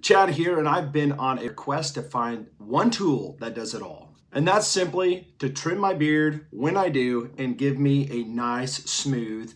Chad here, and I've been on a quest to find one tool that does it all. And that's simply to trim my beard when I do and give me a nice, smooth,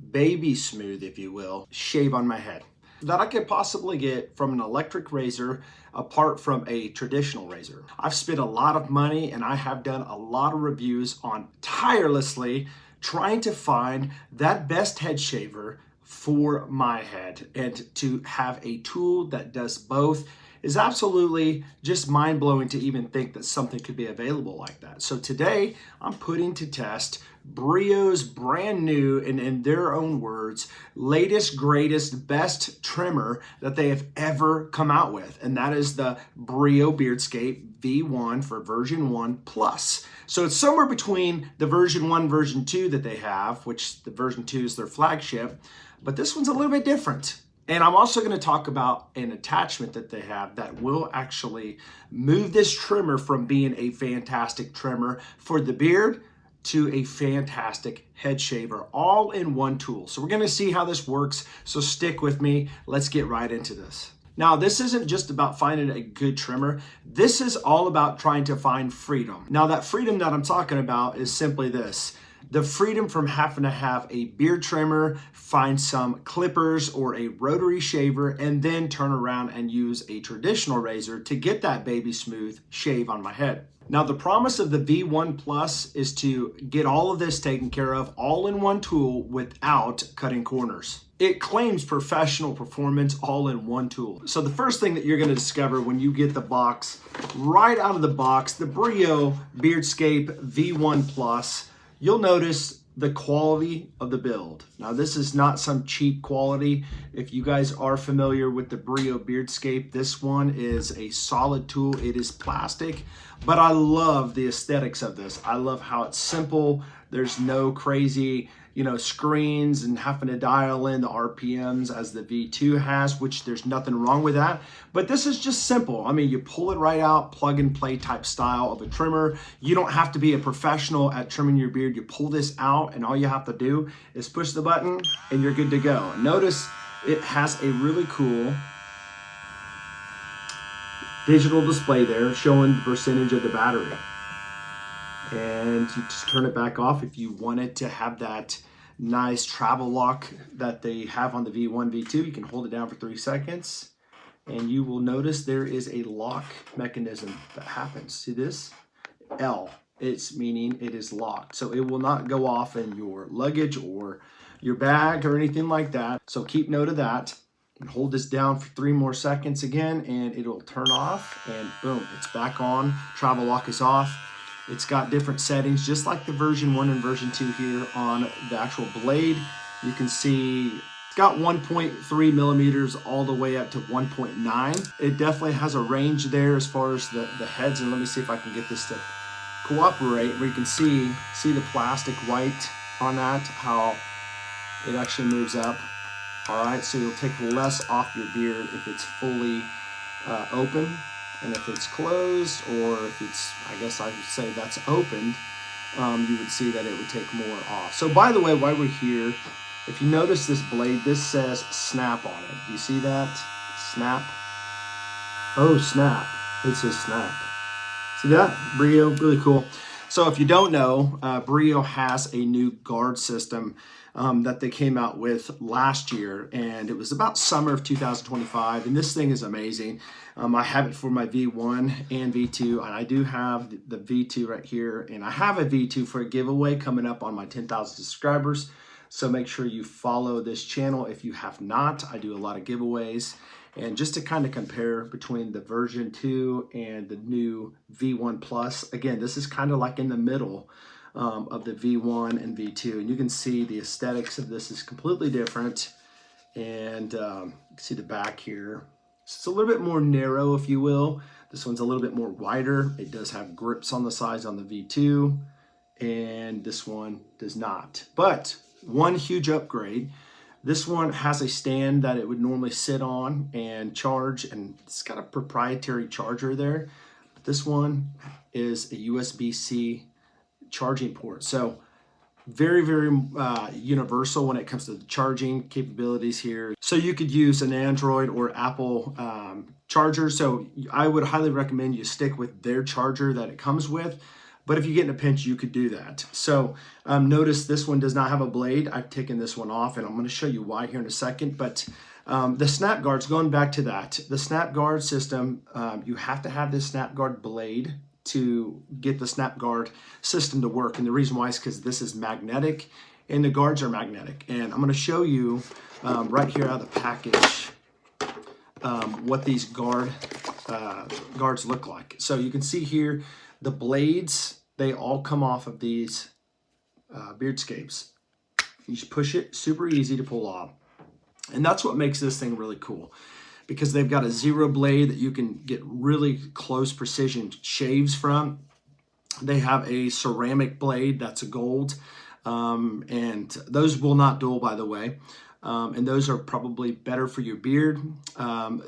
baby smooth, if you will, shave on my head that I could possibly get from an electric razor apart from a traditional razor. I've spent a lot of money and I have done a lot of reviews on tirelessly trying to find that best head shaver for my head, and to have a tool that does both is absolutely just mind-blowing to even think that something could be available like that. So today I'm putting to test Brio's brand new, and in their own words, latest, greatest, best trimmer that they have ever come out with. And that is the Brio Beardscape V1 for version 1 plus. So it's somewhere between the version 1, version 2 that they have, which the version 2 is their flagship, but this one's a little bit different. And I'm also going to talk about an attachment that they have that will actually move this trimmer from being a fantastic trimmer for the beard to a fantastic head shaver, all in one tool. So we're going to see how this works. So stick with me. Let's get right into this. Now, this isn't just about finding a good trimmer. This is all about trying to find freedom. Now, that freedom that I'm talking about is simply this: the freedom from having to have a beard trimmer, find some clippers or a rotary shaver, and then turn around and use a traditional razor to get that baby smooth shave on my head. Now, the promise of the V1 Plus is to get all of this taken care of all in one tool without cutting corners. It claims professional performance all in one tool. So the first thing that you're going to discover when you get the box, right out of the box, the Brio Beardscape V1 Plus, you'll notice the quality of the build. Now, this is not some cheap quality. If you guys are familiar with the Brio Beardscape, this one is a solid tool. It is plastic, but I love the aesthetics of this. I love how it's simple. There's no crazy, screens and having to dial in the RPMs as the V2 has, which there's nothing wrong with that. But this is just simple. I mean, you pull it right out, plug and play type style of a trimmer. You don't have to be a professional at trimming your beard. You pull this out and all you have to do is push the button and you're good to go. Notice it has a really cool digital display there showing the percentage of the battery. And you just turn it back off if you wanted to have that nice travel lock that they have on the V1, V2. You can hold it down for 3 seconds and you will notice there is a lock mechanism that happens. See this? L. It's meaning it is locked. So it will not go off in your luggage or your bag or anything like that. So keep note of that. And hold this down for 3 more seconds again and it'll turn off, and boom, it's back on. Travel lock is off. It's got different settings, just like the version 1 and version 2 here on the actual blade. You can see it's got 1.3 millimeters all the way up to 1.9. It definitely has a range there as far as the heads. And let me see if I can get this to cooperate, where you can see the plastic white on that, how it actually moves up. All right, so you'll take less off your beard if it's fully open. And if it's closed, or if it's, I guess I would say that's opened, you would see that it would take more off. So by the way, while we're here, if you notice this blade, this says snap on it. Do you see that? Snap. Oh, snap. It says snap. See that? Brio, really cool. So if you don't know, Brio has a new guard system that they came out with last year, and it was about summer of 2025, and this thing is amazing. I have it for my V1 and V2, and I do have the V2 right here, and I have a V2 for a giveaway coming up on my 10,000 subscribers, so make sure you follow this channel if you have not. I do a lot of giveaways, and just to kind of compare between the version 2 and the new V1 Plus, again, this is kind of like in the middle of the V1 and V2, and you can see the aesthetics of this is completely different. And you can see the back here. It's a little bit more narrow, if you will. This one's a little bit more wider. It does have grips on the sides on the V2, and this one does not. But one huge upgrade, this one has a stand that it would normally sit on and charge, and it's got a proprietary charger there. But this one is a USB-C charging port. So very, very universal when it comes to the charging capabilities here. So you could use an Android or Apple charger, so I would highly recommend you stick with their charger that it comes with. But if you get in a pinch, you could do that. So notice this one does not have a blade. I've taken this one off, and I'm going to show you why here in a second. But the snap guards, going back to that, the snap guard system, you have to have this snap guard blade to get the snap guard system to work. And the reason why is because this is magnetic, and the guards are magnetic. And I'm going to show you right here out of the package what these guards look like. So you can see here the blades, they all come off of these Beardscapes. You just push it, super easy to pull off. And that's what makes this thing really cool, because they've got a zero blade that you can get really close precision shaves from. They have a ceramic blade that's a gold, and those will not dull, by the way. And those are probably better for your beard.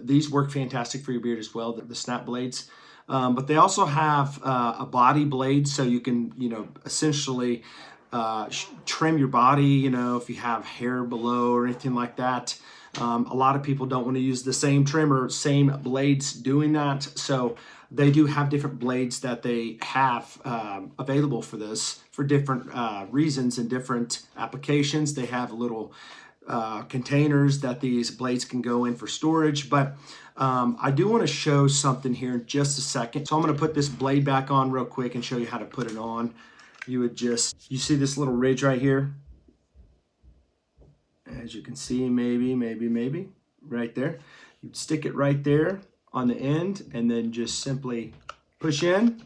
These work fantastic for your beard as well, the snap blades. But they also have a body blade, so you can, essentially trim your body, if you have hair below or anything like that. A lot of people don't want to use the same trimmer, same blades doing that. So they do have different blades that they have available for this, for different reasons and different applications. They have little containers that these blades can go in for storage. But I do want to show something here in just a second. So I'm going to put this blade back on real quick and show you how to put it on. You see this little ridge right here? As you can see, maybe, right there. You'd stick it right there on the end and then just simply push in.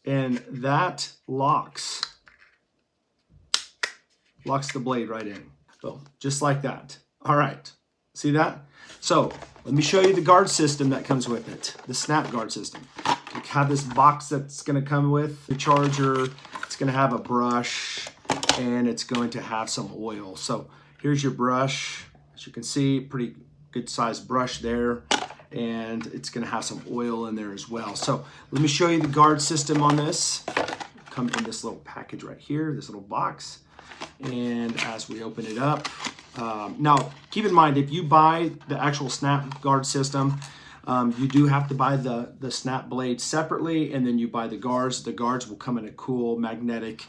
And that locks the blade right in. Boom, just like that. All right. See that? So let me show you the guard system that comes with it, the snap guard system. You have this box that's going to come with the charger. It's going to have a brush, and it's going to have some oil. So here's your brush. As you can see, pretty good sized brush there, and it's going to have some oil in there as well. So let me show you the guard system on this. Comes in this little package right here, this little box. And as we open it up, now keep in mind, if you buy the actual snap guard system, you do have to buy the snap blade separately, and then you buy the guards. The guards will come in a cool magnetic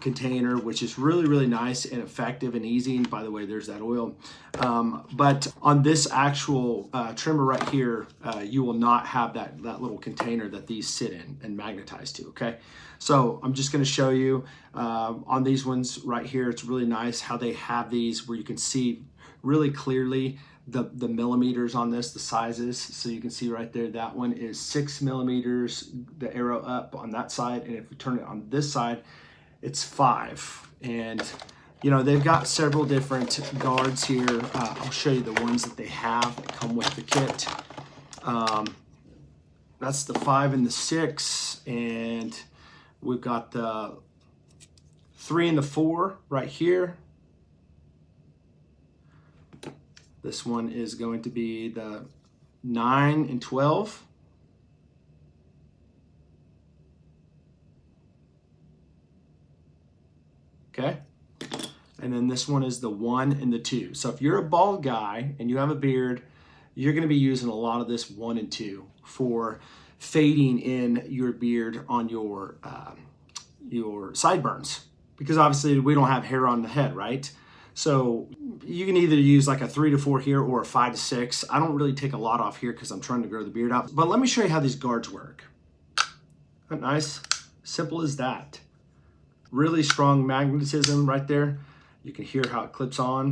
container, which is really, really nice and effective and easy. And by the way, there's that oil. But on this actual trimmer right here, you will not have that little container that these sit in and magnetize to, okay? So I'm just gonna show you on these ones right here. It's really nice how they have these where you can see really clearly the millimeters on this, the sizes. So you can see right there, that one is 6 millimeters, the arrow up on that side. And if we turn it on this side, it's 5. And they've got several different guards here. I'll show you the ones that they have that come with the kit. That's the 5 and the 6, and we've got the 3 and the 4 right here. This one is going to be the 9 and 12. Okay. And then this one is the 1 and the 2. So if you're a bald guy and you have a beard, you're going to be using a lot of this 1 and 2 for fading in your beard on your sideburns, because obviously we don't have hair on the head, right? So you can either use like a 3 to 4 here or a 5 to 6. I don't really take a lot off here because I'm trying to grow the beard out. But let me show you how these guards work. Isn't that nice? Simple as that. Really strong magnetism right there. You can hear how it clips on.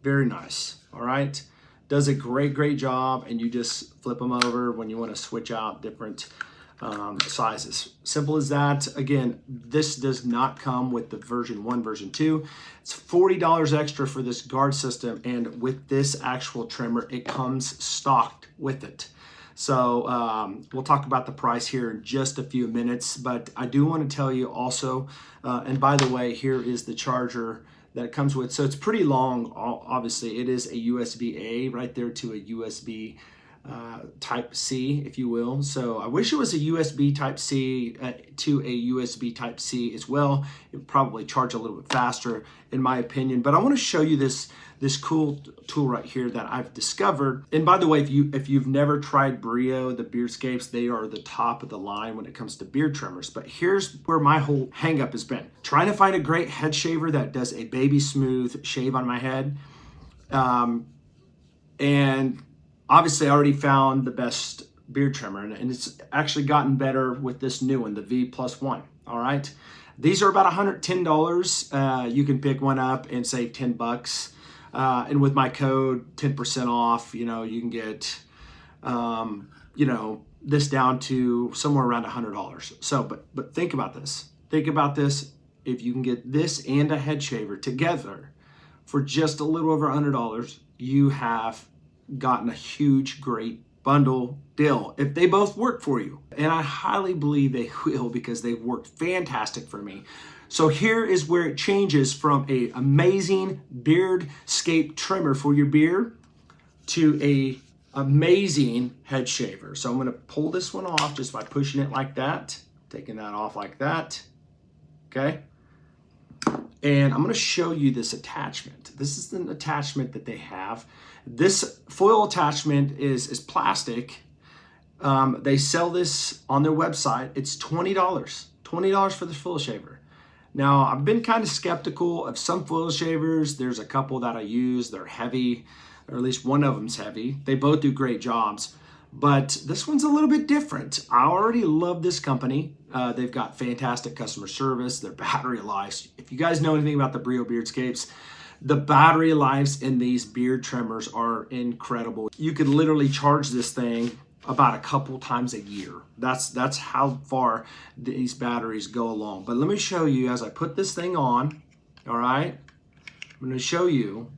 Very nice. All right. Does a great job, and you just flip them over when you want to switch out different sizes. Simple as that. Again, this does not come with the version 1, version 2. It's $40 extra for this guard system, and with this actual trimmer, it comes stocked with it. So we'll talk about the price here in just a few minutes, but I do want to tell you also, and by the way, here is the charger that it comes with. So it's pretty long, obviously. It is a USB-A right there to a USB type C, if you will. So I wish it was a USB type C to a USB type C as well. It would probably charge a little bit faster in my opinion, but I want to show you this cool tool right here that I've discovered. And by the way, if you've never tried Brio, the Beardscapes, they are the top of the line when it comes to beard trimmers. But here's where my whole hang up has been. Trying to find a great head shaver that does a baby smooth shave on my head. And obviously I already found the best beard trimmer, and it's actually gotten better with this new one, the V+1, all right? These are about $110. You can pick one up and save 10 bucks. And with my code 10% off, you know, you can get, you know, this down to somewhere around $100. So, but think about this. Think about this. If you can get this and a head shaver together for just a little over $100, you have gotten a huge, great bundle deal if they both work for you. And I highly believe they will, because they've worked fantastic for me. So here is where it changes from a amazing Beardscape trimmer for your beard to a amazing head shaver. So I'm going to pull this one off just by pushing it like that, taking that off like that. Okay. And I'm going to show you this attachment. This is the attachment that they have. This foil attachment is plastic. They sell this on their website. It's $20 for the foil shaver. Now, I've been kind of skeptical of some foil shavers. There's a couple that I use. They're heavy, or at least one of them's heavy. They both do great jobs, but this one's a little bit different. I already love this company. They've got fantastic customer service. Their battery life. If you guys know anything about the Brio Beardscapes, the battery lives in these beard trimmers are incredible. You could literally charge this thing about a couple times a year. That's how far these batteries go along. But let me show you as I put this thing on, all right? I'm gonna show you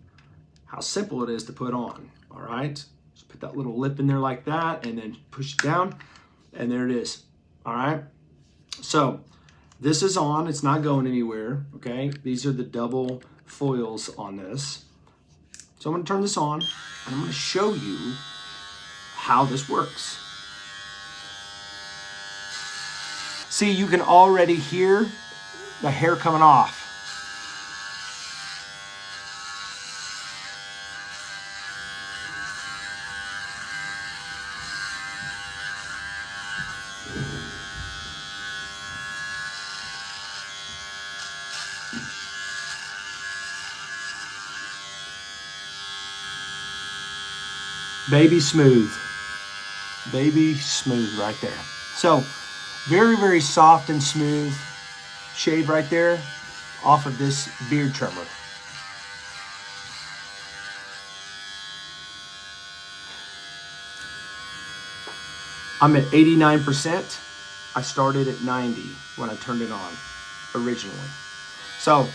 how simple it is to put on, all right? Just put that little lip in there like that and then push it down, and there it is, all right? So this is on, it's not going anywhere, okay? These are the double foils on this. So I'm gonna turn this on and I'm gonna show you how this works. See, you can already hear the hair coming off. Baby smooth. Baby smooth right there. So very, very soft and smooth shave right there off of this beard trimmer. I'm at 89%. I started at 90 when I turned it on originally. So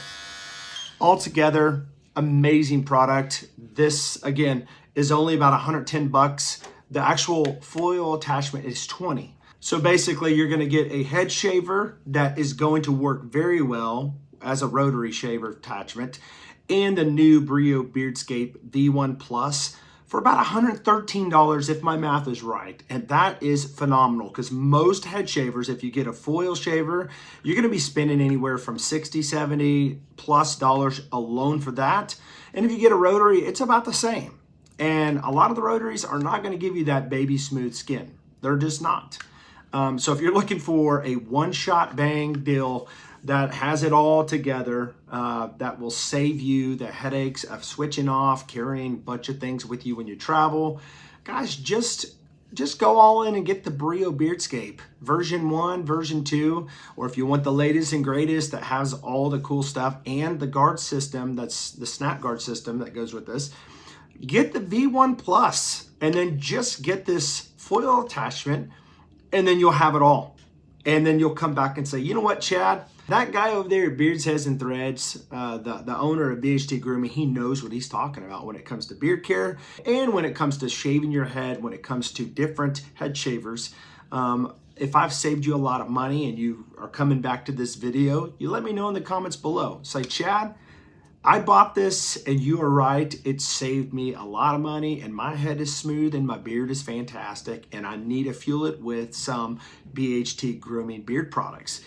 altogether, amazing product. This again is only about 110 bucks. The actual foil attachment is 20. So basically you're gonna get a head shaver that is going to work very well as a rotary shaver attachment, and the new Brio Beardscape V1 Plus for about $113 if my math is right. And that is phenomenal, because most head shavers, if you get a foil shaver, you're gonna be spending anywhere from $60, $70 plus dollars alone for that. And if you get a rotary, it's about the same. And a lot of the rotaries are not gonna give you that baby smooth skin. They're just not. So if you're looking for a one-shot bang deal that has it all together, that will save you the headaches of switching off, carrying a bunch of things with you when you travel, guys, just go all in and get the Brio Beardscape version 1, version 2, or if you want the latest and greatest that has all the cool stuff and the guard system, that's the snap guard system that goes with this, get the V1 Plus, and then just get this foil attachment, and then you'll have it all. And then you'll come back and say, you know what, Chad? That guy over there at Beards, Heads, and Threads, the owner of BHT Grooming, he knows what he's talking about when it comes to beard care and when it comes to shaving your head, when it comes to different head shavers. If I've saved you a lot of money and you are coming back to this video, you let me know in the comments below. Say, Chad, I bought this, and you are right, it saved me a lot of money, and my head is smooth and my beard is fantastic, and I need to fuel it with some BHT Grooming beard products.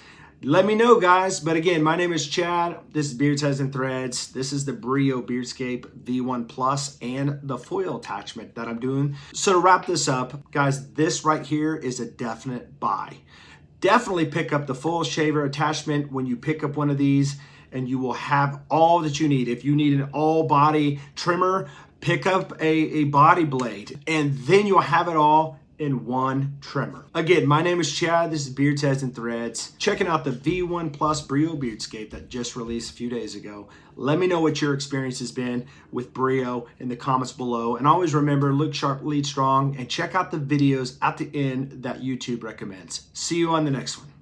Let me know, guys. But again, my name is Chad. This is Beards, Heads, and Threads. This is the Brio Beardscape V1 Plus and the foil attachment that I'm doing. So to wrap this up, guys, this right here is a definite buy. Definitely pick up the full shaver attachment when you pick up one of these, and you will have all that you need. If you need an all body trimmer, pick up a body blade, and then you'll have it all in one trimmer. Again, my name is Chad. This is Beards, Heads, and Threads. Checking out the V1 Plus Brio Beardscape that just released a few days ago. Let me know what your experience has been with Brio in the comments below. And always remember, look sharp, lead strong, and check out the videos at the end that YouTube recommends. See you on the next one.